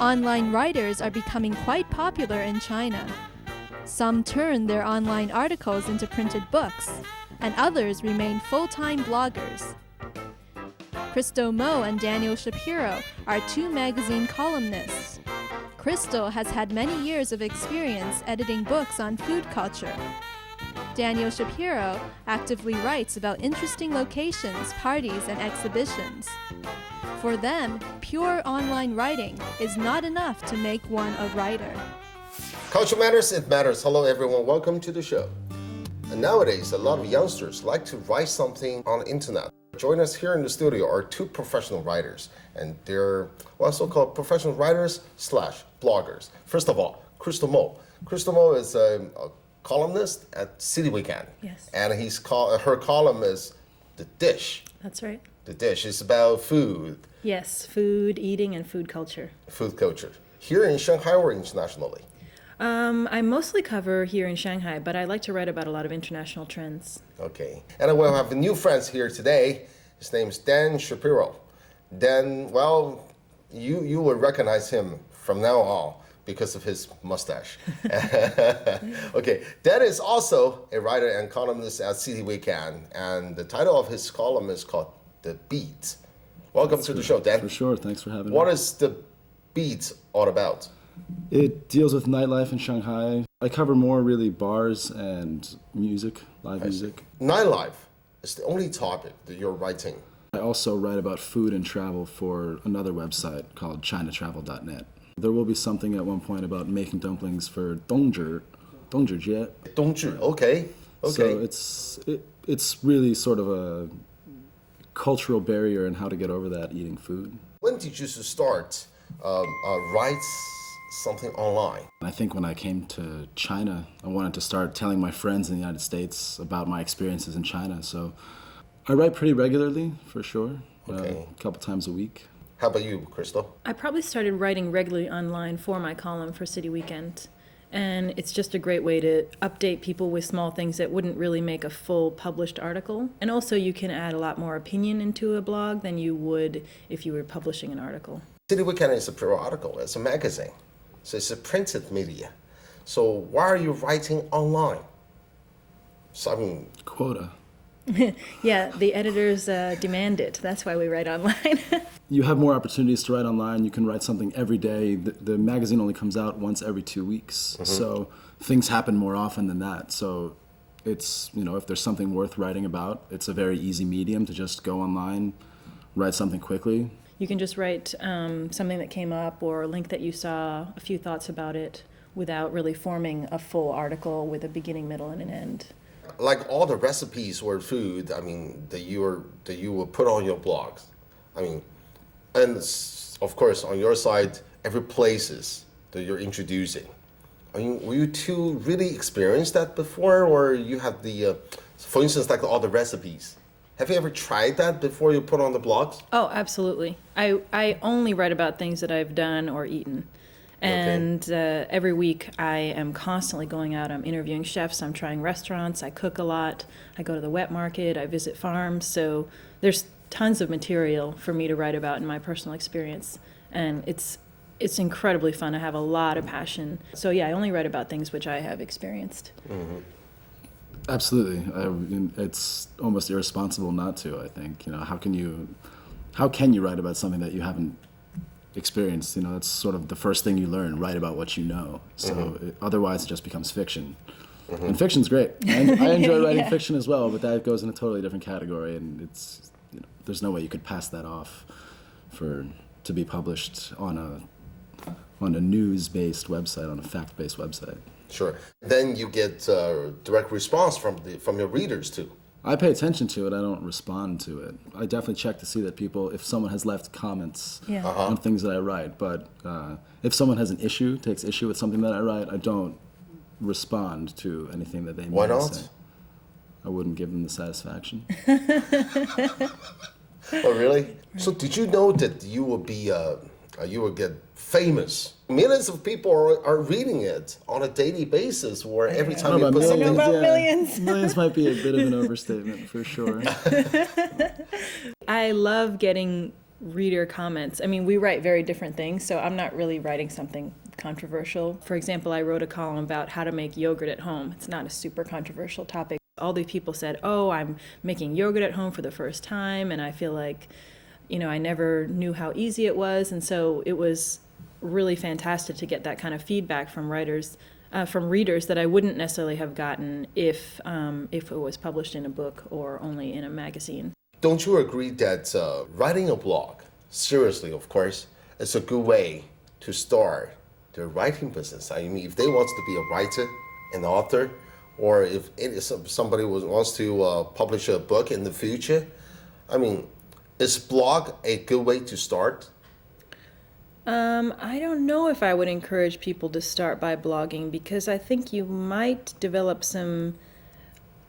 Online writers are becoming quite popular in China. Some turn their online articles into printed books, and others remain full-time bloggers. Crystyl and Daniel Shapiro are two magazine columnists. Crystyl has had many years of experience editing books on food culture. Daniel Shapiro actively writes about interesting locations, parties, and exhibitions. For them, pure online writing is not enough to make one a writer. Culture matters, it matters. Hello everyone, welcome to the show. And nowadays, a lot of youngsters like to write something on the internet. Join us here in the studio are two professional writers, and they're so-called professional writers / bloggers. First of all, Crystyl Mo. Crystyl Mo is a columnist at City Weekend. Yes. And her column is The Dish. That's right. The Dish is about food. Yes, food, eating, and food culture. Food culture. Here in Shanghai or internationally? I mostly cover here in Shanghai, but I like to write about a lot of international trends. Okay. And we'll have new friends here today. His name is Dan Shapiro. Dan, well, you will recognize him from now on because of his mustache. Okay. Dan is also a writer and columnist at City Weekend, and the title of his column is called The Beat. Welcome to the show, Dan. For sure, thanks for having me. What is The Beat all about? It deals with nightlife in Shanghai. I cover more really bars and music, live music. Nightlife is the only topic that you're writing. I also write about food and travel for another website called chinatravel.net. There will be something at one point about making dumplings for Dongzhi. Dongzhi, okay. So it's really sort of a cultural barrier in how to get over that eating food. When did you start write something online? I think when I came to China, I wanted to start telling my friends in the United States about my experiences in China. So I write pretty regularly, for sure, a couple times a week. How about you, Crystyl? I probably started writing regularly online for my column for City Weekend. And it's just a great way to update people with small things that wouldn't really make a full published article. And also you can add a lot more opinion into a blog than you would if you were publishing an article. City Weekend is a periodical, it's a magazine. So it's a printed media. So why are you writing online? Quota. Yeah, the editors demand it. That's why we write online. You have more opportunities to write online. You can write something every day. The magazine only comes out once every 2 weeks. Mm-hmm. So things happen more often than that. So it's, if there's something worth writing about, it's a very easy medium to just go online, write something quickly. You can just write something that came up or a link that you saw, a few thoughts about it, without really forming a full article with a beginning, middle, and an end. Like all the recipes or food, that you will put on your blogs. And of course on your side, every places that you're introducing. Were you two really experienced that before, or you have for instance, like all the recipes? Have you ever tried that before you put on the blogs? Oh, absolutely. I only write about things that I've done or eaten. And every week I am constantly going out. I'm interviewing chefs. I'm trying restaurants. I cook a lot. I go to the wet market. I visit farms. So there's tons of material for me to write about in my personal experience. And it's incredibly fun. I have a lot of passion. So yeah, I only write about things which I have experienced. Mm-hmm. Absolutely. It's almost irresponsible not to, I think. How can you write about something that you haven't experienced? That's sort of the first thing you learn, write about what you know. So otherwise it just becomes fiction. Mm-hmm. And fiction's great. I enjoy writing fiction as well, but that goes in a totally different category, and it's there's no way you could pass that off to be published on a news-based website, on a fact-based website. Sure. Then you get direct response from your readers too. I pay attention to it. I don't respond to it. I definitely check to see that if someone has left comments on things that I write. But if someone has takes issue with something that I write, I don't respond to anything that they may say. Why not? I wouldn't give them the satisfaction. Oh, really? So did you know that you will get famous? Millions of people are reading it on a daily basis, or every time you put something. Millions. Millions might be a bit of an overstatement, for sure. I love getting reader comments. I mean, we write very different things, so I'm not really writing something controversial. For example, I wrote a column about how to make yogurt at home. It's not a super controversial topic. All these people said, oh, I'm making yogurt at home for the first time, and I feel like, I never knew how easy it was. And so it was really fantastic to get that kind of feedback from readers that I wouldn't necessarily have gotten if it was published in a book or only in a magazine. Don't you agree that writing a blog, seriously, of course, is a good way to start their writing business? I mean, if they want to be a writer, an author, or if somebody wants to publish a book in the future, I mean, is blog a good way to start? I don't know if I would encourage people to start by blogging, because I think you might develop some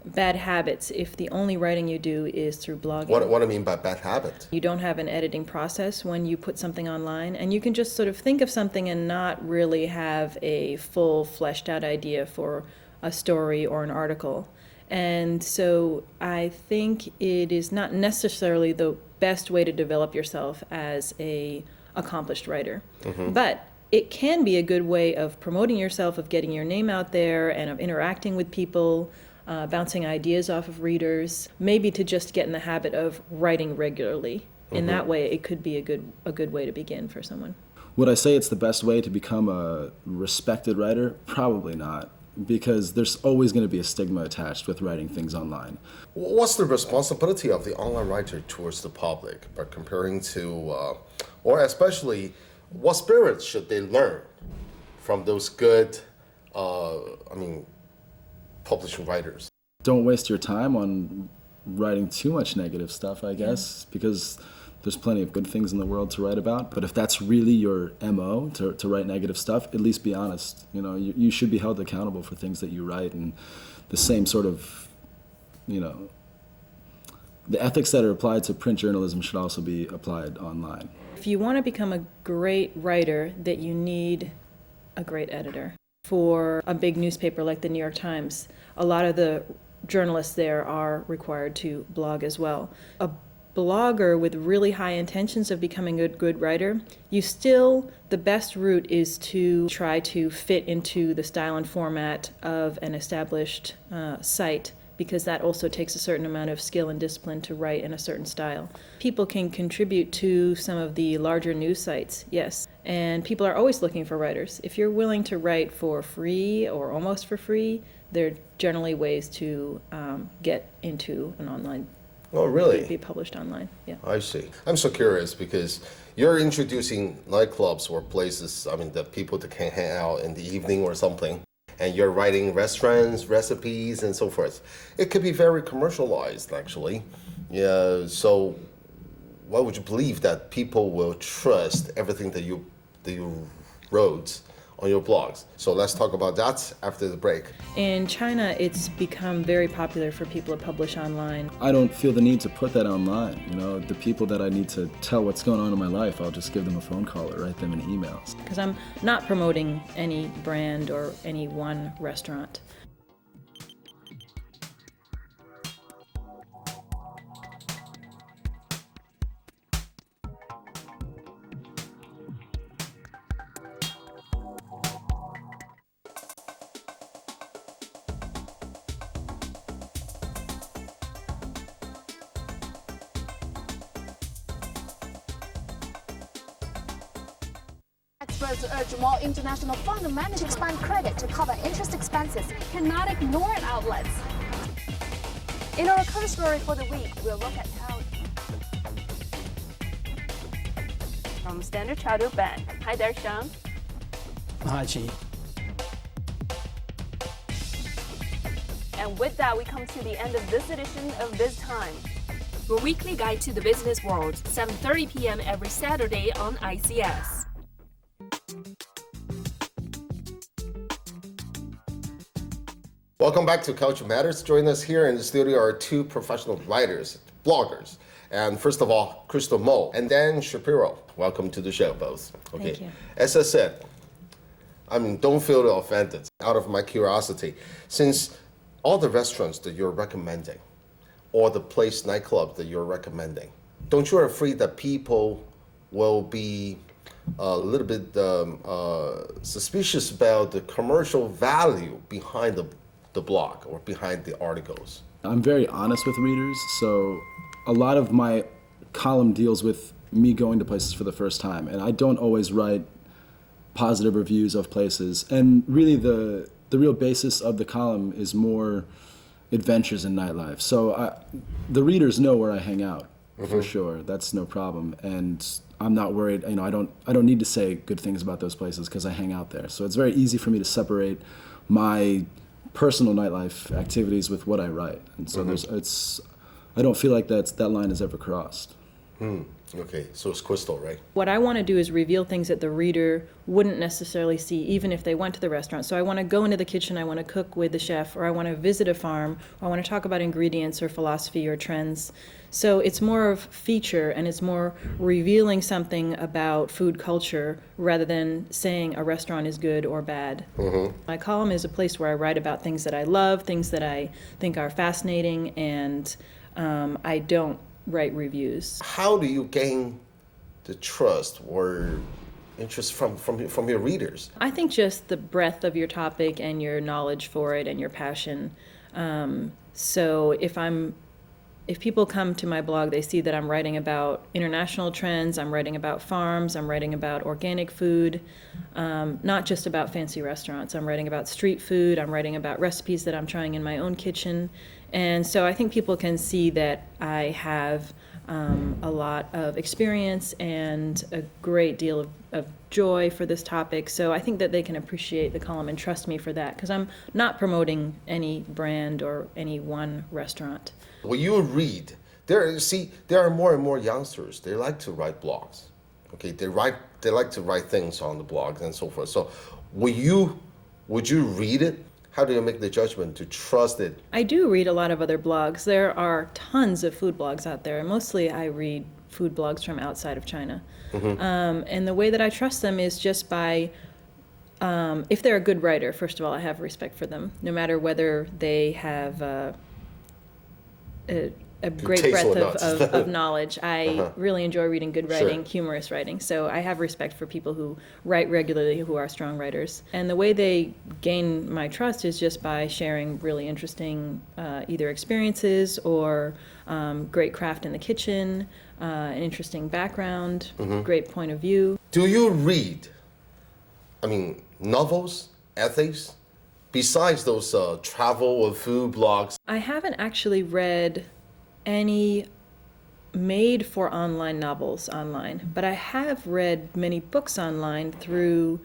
bad habits if the only writing you do is through blogging. What do I mean by bad habit? You don't have an editing process when you put something online, and you can just sort of think of something and not really have a full fleshed out idea for a story or an article. And so I think it is not necessarily the best way to develop yourself as a accomplished writer. But it can be a good way of promoting yourself, of getting your name out there, and of interacting with people, bouncing ideas off of readers, maybe to just get in the habit of writing regularly. In that way, it could be a good way to begin for someone. Would I say it's the best way to become a respected writer? Probably not, because there's always going to be a stigma attached with writing things online. What's the responsibility of the online writer towards the public by comparing to, or especially, what spirits should they learn from those good, publishing writers? Don't waste your time on writing too much negative stuff, I guess, because there's plenty of good things in the world to write about. But if that's really your MO, to write negative stuff, at least be honest. You should be held accountable for things that you write, and the same sort of, the ethics that are applied to print journalism should also be applied online. If you want to become a great writer, that you need a great editor. For a big newspaper like the New York Times, a lot of the journalists there are required to blog as well. A blogger with really high intentions of becoming a good writer, the best route is to try to fit into the style and format of an established site, because that also takes a certain amount of skill and discipline to write in a certain style. People can contribute to some of the larger news sites, yes, and people are always looking for writers. If you're willing to write for free or almost for free, there are generally ways to get into an online. Oh, really? Be published online, yeah. I see. I'm so curious because you're introducing nightclubs or places, that people that can hang out in the evening or something, and you're writing restaurants, recipes, and so forth. It could be very commercialized, actually. Yeah. So, why would you believe that people will trust everything that you wrote on your blogs? So let's talk about that after the break. In China, it's become very popular for people to publish online. I don't feel the need to put that online. The people that I need to tell what's going on in my life, I'll just give them a phone call or write them in emails. Because I'm not promoting any brand or any one restaurant. Experts urge more international fund managers to expand credit to cover interest expenses. Cannot ignore outlets. In our cover story for the week, we'll look at how... From Standard Chartered Bank. Hi there, Sean. Hi, Chi. And with that, we come to the end of this edition of Biz Time. Your weekly guide to the business world, 7:30 p.m. every Saturday on ICS. Welcome back to Culture Matters. Joining us here in the studio are two professional writers, bloggers. And first of all, Crystyl Mo and Dan Shapiro. Welcome to the show, both. Okay. Thank you. As I said, don't feel offended. Out of my curiosity, since all the restaurants that you're recommending, or the place nightclub that you're recommending, don't you afraid that people will be a little bit suspicious about the commercial value behind the blog or behind the articles? I'm very honest with readers, so a lot of my column deals with me going to places for the first time, and I don't always write positive reviews of places. And really the real basis of the column is more adventures in nightlife. So the readers know where I hang out, for sure. That's no problem. And I'm not worried, I don't need to say good things about those places because I hang out there. So it's very easy for me to separate my personal nightlife activities with what I write. And so I don't feel like that line is ever crossed. Okay, so it's Crystyl, right? What I want to do is reveal things that the reader wouldn't necessarily see even if they went to the restaurant. So I want to go into the kitchen, I want to cook with the chef, or I want to visit a farm, or I want to talk about ingredients or philosophy or trends. So it's more of feature, and it's more revealing something about food culture rather than saying a restaurant is good or bad. My column is a place where I write about things that I love, things that I think are fascinating, and I don't write reviews. How do you gain the trust or interest from your readers? I think just the breadth of your topic and your knowledge for it and your passion. So if people come to my blog, they see that I'm writing about international trends, I'm writing about farms, I'm writing about organic food, not just about fancy restaurants. I'm writing about street food, I'm writing about recipes that I'm trying in my own kitchen. And so I think people can see that I have a lot of experience and a great deal of joy for this topic. So I think that they can appreciate the column and trust me for that, because I'm not promoting any brand or any one restaurant. When you read, there are more and more youngsters. They like to write blogs. Okay, they like to write things on the blogs and so forth. So would you read it? How do you make the judgment to trust it? I do read a lot of other blogs. There are tons of food blogs out there. Mostly I read food blogs from outside of China. And the way that I trust them is just by, if they're a good writer, first of all, I have respect for them, no matter whether they have a great breadth of knowledge. I really enjoy reading good writing, humorous writing. So I have respect for people who write regularly, who are strong writers. And the way they gain my trust is just by sharing really interesting either experiences or great craft in the kitchen, an interesting background, great point of view. Do you read, novels, essays, besides those travel or food blogs? I haven't actually read any made for online novels online, but I have read many books online through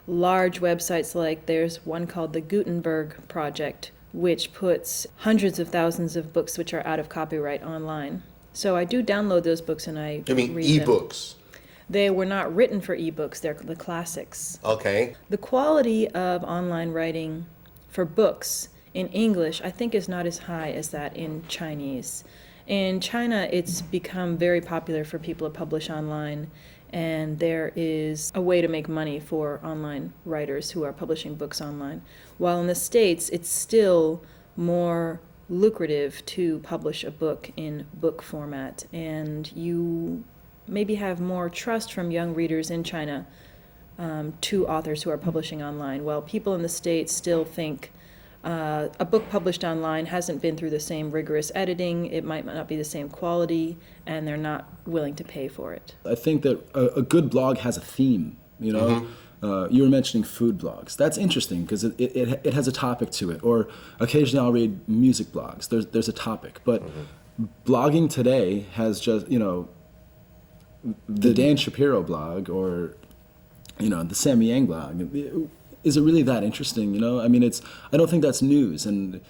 large websites. Like there's one called the Gutenberg Project, which puts hundreds of thousands of books which are out of copyright online. So I do download those books and I You mean read ebooks? them. They were not written for ebooks, they're the classics. Okay. The quality of online writing for books in English, I think, is not as high as that in Chinese. In China, it's become very popular for people to publish online, and there is a way to make money for online writers who are publishing books online. While in the States, it's still more lucrative to publish a book in book format, and you maybe have more trust from young readers in China to authors who are publishing online. While people in the States still think a book published online hasn't been through the same rigorous editing, it might not be the same quality, and they're not willing to pay for it. I think that a good blog has a theme, you know? You were mentioning food blogs. That's interesting because it has a topic to it. Or occasionally I'll read music blogs. There's a topic. But blogging today has just, the Dan Shapiro blog or, the Sammy blog. Is it really that interesting, I don't think that's news, and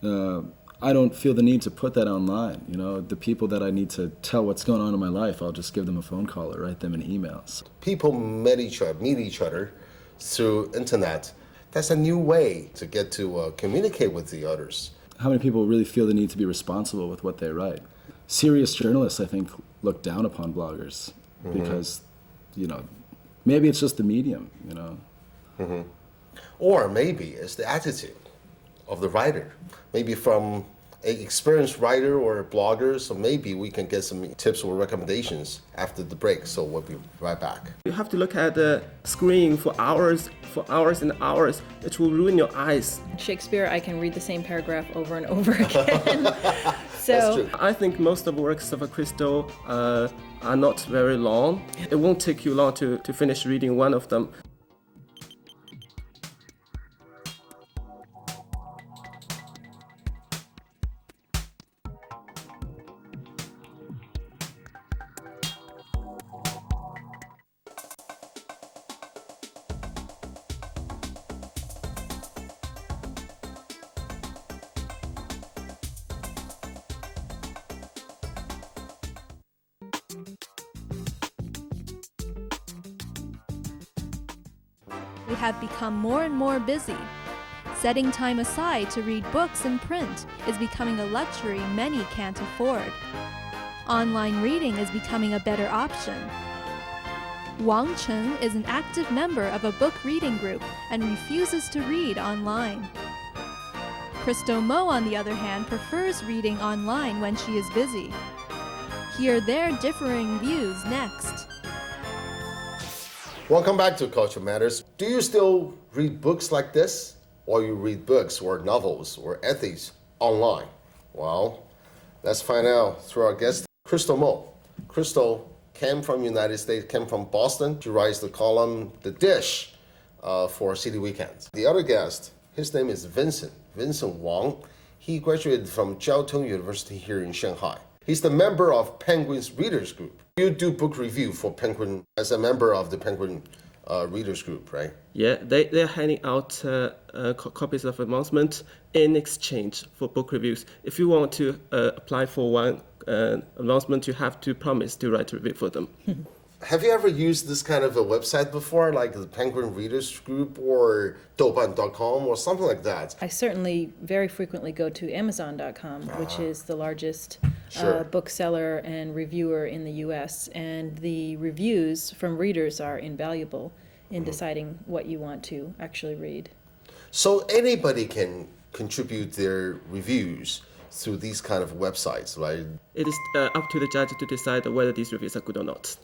I don't feel the need to put that online, The people that I need to tell what's going on in my life, I'll just give them a phone call or write them an email. People meet each other through internet. That's a new way to get to communicate with the others. How many people really feel the need to be responsible with what they write? Serious journalists, I think, look down upon bloggers because, maybe it's just the medium, Or maybe it's the attitude of the writer. Maybe from an experienced writer or a blogger, so maybe we can get some tips or recommendations after the break. So we'll be right back. You have to look at the screen for hours and hours. It will ruin your eyes. Shakespeare, I can read the same paragraph over and over again. That's So true. I think most of the works of Crystyl are not very long. It won't take you long to finish reading one of them. We have become more and more busy. Setting time aside to read books in print is becoming a luxury many can't afford. Online reading is becoming a better option. Wang Chen is an active member of a book reading group and refuses to read online. Crystyl Mo, on the other hand, prefers reading online when she is busy. Hear their differing views next. Welcome back to Culture Matters. Do you still read books like this? Or you read books or novels or essays online? Well, let's find out through our guest, Crystyl Mo. Crystyl came from the United States, came from Boston. She writes the column The Dish for City Weekends. The other guest, his name is Vincent Wang. He graduated from Jiao Tong University here in Shanghai. He's the member of Penguin's Readers Group. You do book review for Penguin as a member of the Penguin Readers Group, right? Yeah, they're handing out copies of announcement in exchange for book reviews. If you want to apply for one announcement, you have to promise to write a review for them. Have you ever used this kind of a website before, like the Penguin Readers Group or Douban.com or something like that? I certainly very frequently go to Amazon.com, which is the largest Sure. bookseller and reviewer in the U.S. And the reviews from readers are invaluable in deciding what you want to actually read. So anybody can contribute their reviews through these kind of websites, right? It is up to the judge to decide whether these reviews are good or not.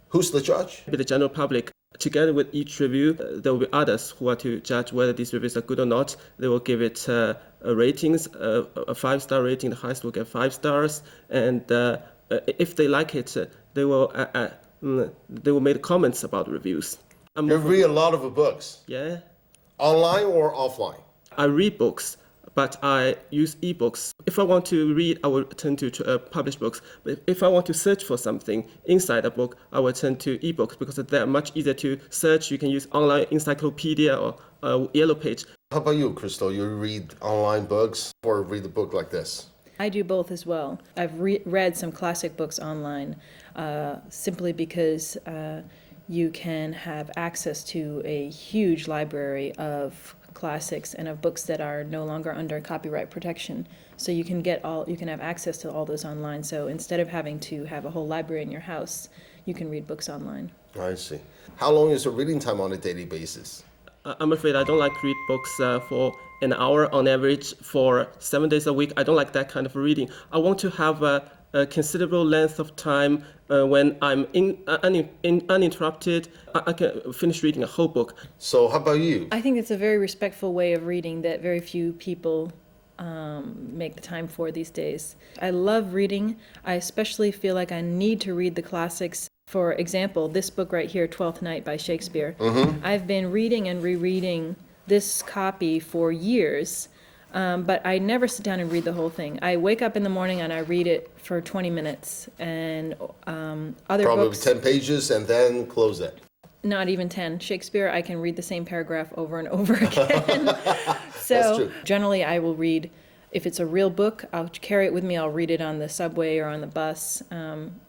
Who's the judge? With the general public, together with each review, there will be others who are to judge whether these reviews are good or not. They will give it ratings, a 5-star rating. The highest will get 5 stars, and if they like it, they will make comments about the reviews. You read a lot of books, Yeah, online or offline? I read books, but I use ebooks. If I want to read, I will turn to published books. But if I want to search for something inside a book, I will turn to ebooks because they're much easier to search. You can use online encyclopedia or yellow page. How about you, Crystyl? You read online books or read a book like this? I do both as well. I've read some classic books online simply because you can have access to a huge library of classics and of books that are no longer under copyright protection. So you can have access to all those online. So instead of having to have a whole library in your house, you can read books online. I see. How long is your reading time on a daily basis? I'm afraid I don't like to read books for an hour on average for 7 days a week. I don't like that kind of reading. I want to have a considerable length of time when I'm uninterrupted. I can finish reading a whole book. So how about you? I think it's a very respectful way of reading that very few people make the time for these days. I love reading. I especially feel like I need to read the classics. For example, this book right here, Twelfth Night by Shakespeare. I've been reading and rereading this copy for years, but I never sit down and read the whole thing. I wake up in the morning and I read it for 20 minutes, and other Probably books... 10 pages and then close it. Not even 10. Shakespeare, I can read the same paragraph over and over again. That's So true. generally I will read, if it's a real book, I'll carry it with me. I'll read it on the subway or on the bus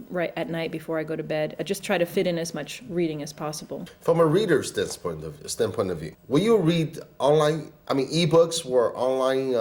right at night before I go to bed. I just try to fit in as much reading as possible. From a reader's standpoint of view, will you read online, ebooks or online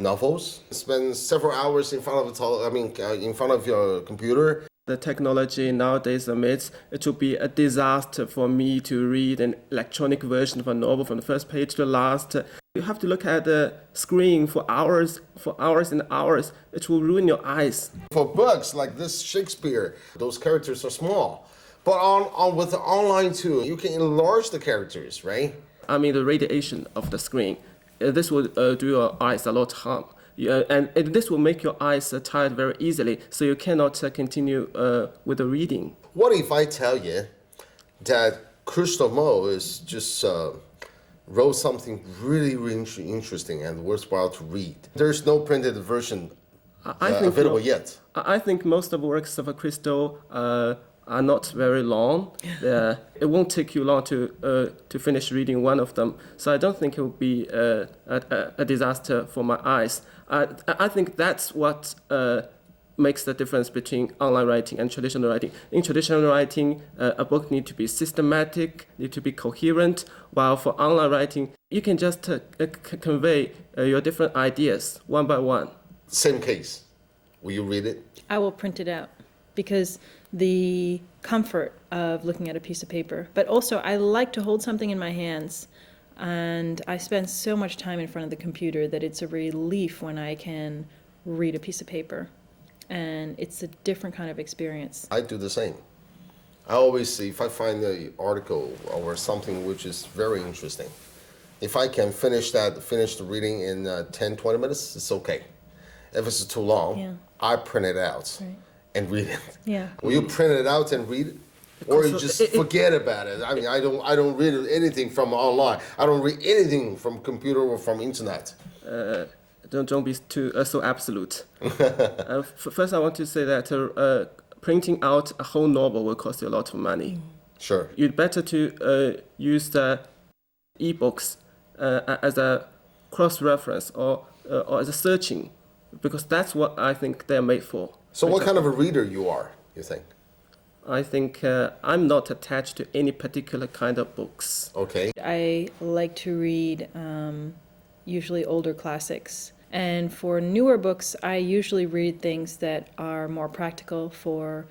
novels? Spend several hours in front of your computer. The technology nowadays admits it would be a disaster for me to read an electronic version of a novel from the first page to the last. You have to look at the screen for hours and hours. It will ruin your eyes. For books like this Shakespeare, those characters are small. But on with the online too, you can enlarge the characters, right? I mean, the radiation of the screen. This will do your eyes a lot of harm. And this will make your eyes tired very easily, so you cannot continue with the reading. What if I tell you that Crystyl is just wrote something really, really interesting and worthwhile to read? There's no printed version available yet. I think most of the works of Crystyl are not very long. It won't take you long to finish reading one of them. So I don't think it will be a disaster for my eyes. I think that's what makes the difference between online writing and traditional writing. In traditional writing, a book needs to be systematic, needs to be coherent, while for online writing, you can just convey your different ideas one by one. Same case. Will you read it? I will print it out because the comfort of looking at a piece of paper, but also I like to hold something in my hands, and I spend so much time in front of the computer that it's a relief when I can read a piece of paper, and it's a different kind of experience. I do the same. I always see if I find an article or something which is very interesting, if I can finish the reading in 10-20 minutes, it's okay. If it's too long, I print it out. Right. And read it. Yeah. Will you print it out and read it, or you just forget about it? I mean, I don't read anything from online. I don't read anything from computer or from internet. Don't be too so absolute. First, I want to say that printing out a whole novel will cost you a lot of money. Sure. You'd better to use the e-books as a cross-reference or as a searching, because that's what I think they're made for. So what kind of a reader you are, you think? I think I'm not attached to any particular kind of books. Okay. I like to read usually older classics. And for newer books, I usually read things that are more practical for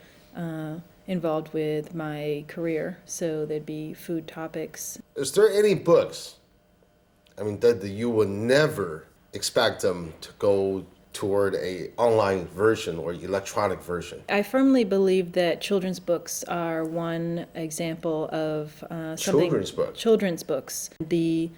involved with my career. So there'd be food topics. Is there any books, I mean, that you would never expect them to go toward a online version or electronic version? I firmly believe that children's books are one example of something. Children's books. The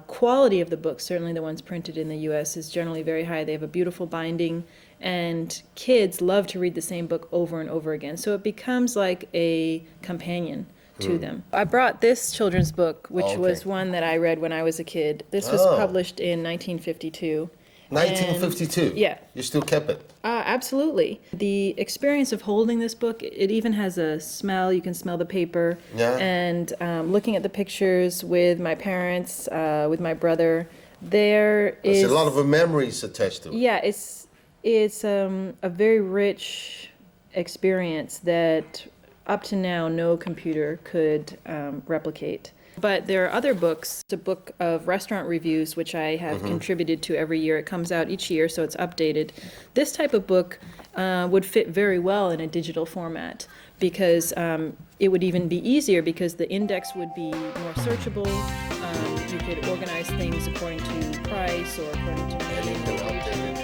quality of the books, certainly the ones printed in the U.S., is generally very high. They have a beautiful binding, and kids love to read the same book over and over again. So it becomes like a companion to them. I brought this children's book, which was one that I read when I was a kid. This was published in 1952. 1952? And, yeah. You still kept it? Absolutely. The experience of holding this book, it even has a smell. You can smell the paper. Yeah. And looking at the pictures with my parents, with my brother, there's a lot of memories attached to it. Yeah, it's a very rich experience that up to now no computer could replicate. But there are other books. It's a book of restaurant reviews, which I have contributed to every year. It comes out each year, so it's updated. This type of book would fit very well in a digital format because it would even be easier because the index would be more searchable. You could organize things according to price or according to